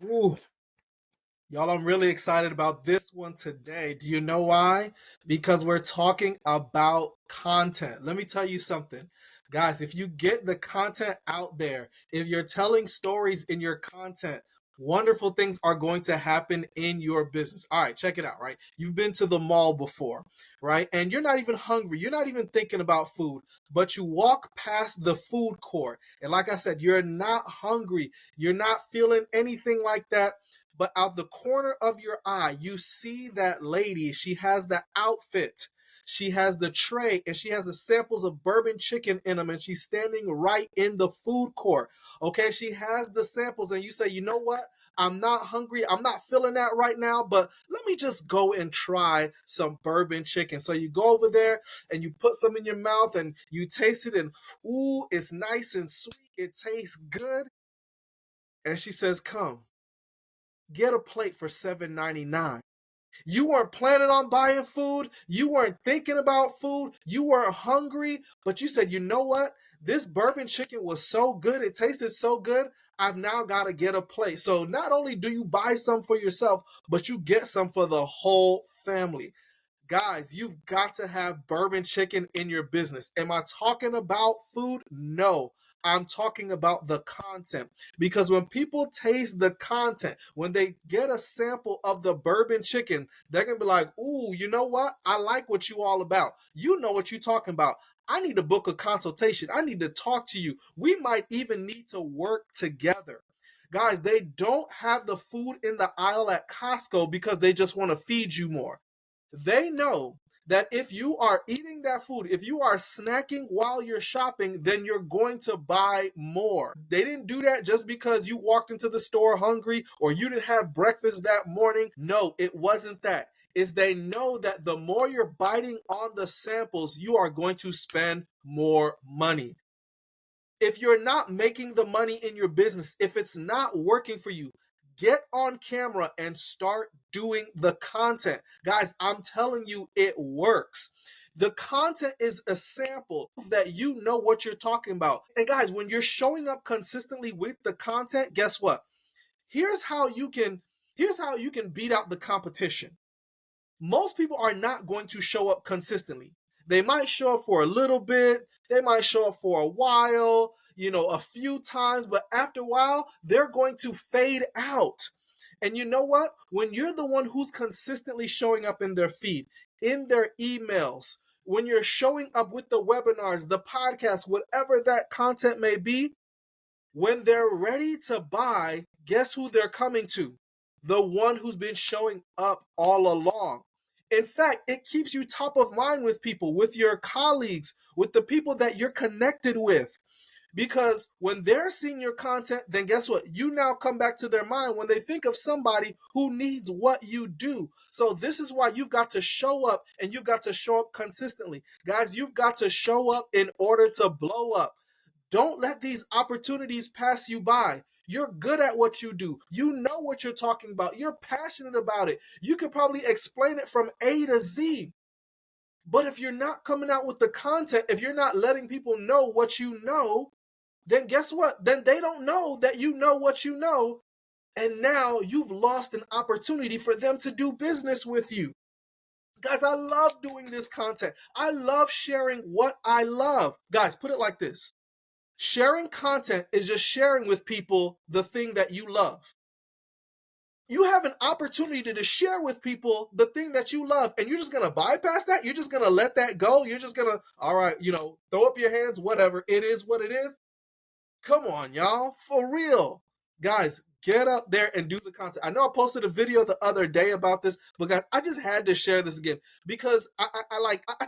Ooh, y'all, I'm really excited about this one today. Do you know why? Because we're talking about content. Let me tell you something. Guys, if you get the content out there, if you're telling stories in your content, wonderful things are going to happen in your business. All right, check it out, right? You've been to the mall before, right? And you're not even hungry. You're not even thinking about food, but you walk past the food court. And like I said, you're not hungry. You're not feeling anything like that, but out the corner of your eye, you see that lady. She has the outfit, she has the tray, and she has the samples of bourbon chicken in them, and she's standing right in the food court. Okay, she has the samples, and you say, you know what? I'm not hungry. I'm not feeling that right now, but let me just go and try some bourbon chicken. So you go over there and you put some in your mouth and you taste it, and ooh, it's nice and sweet. It tastes good. And she says, come, get a plate for $7.99. You weren't planning on buying food. You weren't thinking about food. You weren't hungry, but you said, you know what? This bourbon chicken was so good. It tasted so good. I've now got to get a plate. So not only do you buy some for yourself, but you get some for the whole family. Guys, you've got to have bourbon chicken in your business. Am I talking about food? No. I'm talking about the content. Because when people taste the content, when they get a sample of the bourbon chicken, they're going to be like, ooh, you know what? I like what you all about. You know what you're talking about. I need to book a consultation. I need to talk to you. We might even need to work together. Guys, they don't have the food in the aisle at Costco because they just want to feed you more. They know that if you are eating that food, if you are snacking while you're shopping, then you're going to buy more. They didn't do that just because you walked into the store hungry or you didn't have breakfast that morning. No, it wasn't that. Is they know that the more you're biting on the samples, you are going to spend more money. If you're not making the money in your business, if it's not working for you, get on camera and start doing the content. Guys, I'm telling you, it works. The content is a sample that you know what you're talking about. And guys, when you're showing up consistently with the content, guess what? Here's how you can here's how you can beat out the competition. Most people are not going to show up consistently. They might show up for a little bit, they might show up for a while, a few times, but after a while, they're going to fade out. And you know what? When you're the one who's consistently showing up in their feed, in their emails, when you're showing up with the webinars, the podcasts, whatever that content may be, when they're ready to buy, guess who they're coming to? The one who's been showing up all along. In fact, it keeps you top of mind with people, with your colleagues, with the people that you're connected with. Because when they're seeing your content, then guess what? You now come back to their mind when they think of somebody who needs what you do. So this is why you've got to show up, and you've got to show up consistently. Guys, you've got to show up in order to blow up. Don't let these opportunities pass you by. You're good at what you do. You know what you're talking about. You're passionate about it. You could probably explain it from A to Z. But if you're not coming out with the content, if you're not letting people know what you know, then guess what? Then they don't know that you know what you know. And now you've lost an opportunity for them to do business with you. Guys, I love doing this content. I love sharing what I love. Guys, put it like this. Sharing content is just sharing with people the thing that you love. You have an opportunity to share with people the thing that you love, and you're just going to bypass that. You're just going to let that go. You're just going to, all right, throw up your hands, whatever. It is what it is. Come on, y'all. For real. Guys, get up there and do the content. I know I posted a video the other day about this, but guys, I just had to share this again because I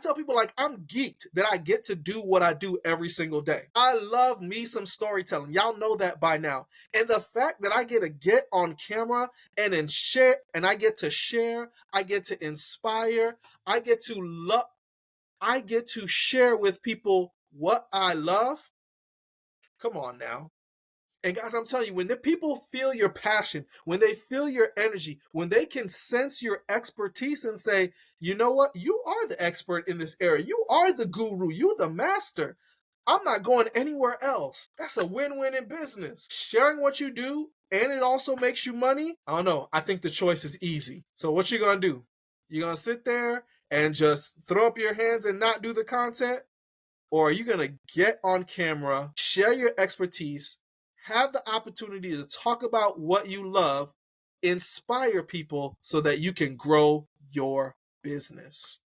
tell people like I'm geeked that I get to do what I do every single day. I love me some storytelling. Y'all know that by now. And the fact that I get to get on camera and then share, and I get to share, I get to inspire, I get to share with people what I love. Come on now. And guys, I'm telling you, when the people feel your passion, when they feel your energy, when they can sense your expertise and say, you know what, you are the expert in this area. You are the guru. You're the master. I'm not going anywhere else. That's a win-win in business. Sharing what you do and it also makes you money, I don't know. I think the choice is easy. So what you gonna do? You gonna sit there and just throw up your hands and not do the content? Or are you gonna get on camera, share your expertise, have the opportunity to talk about what you love, inspire people so that you can grow your business?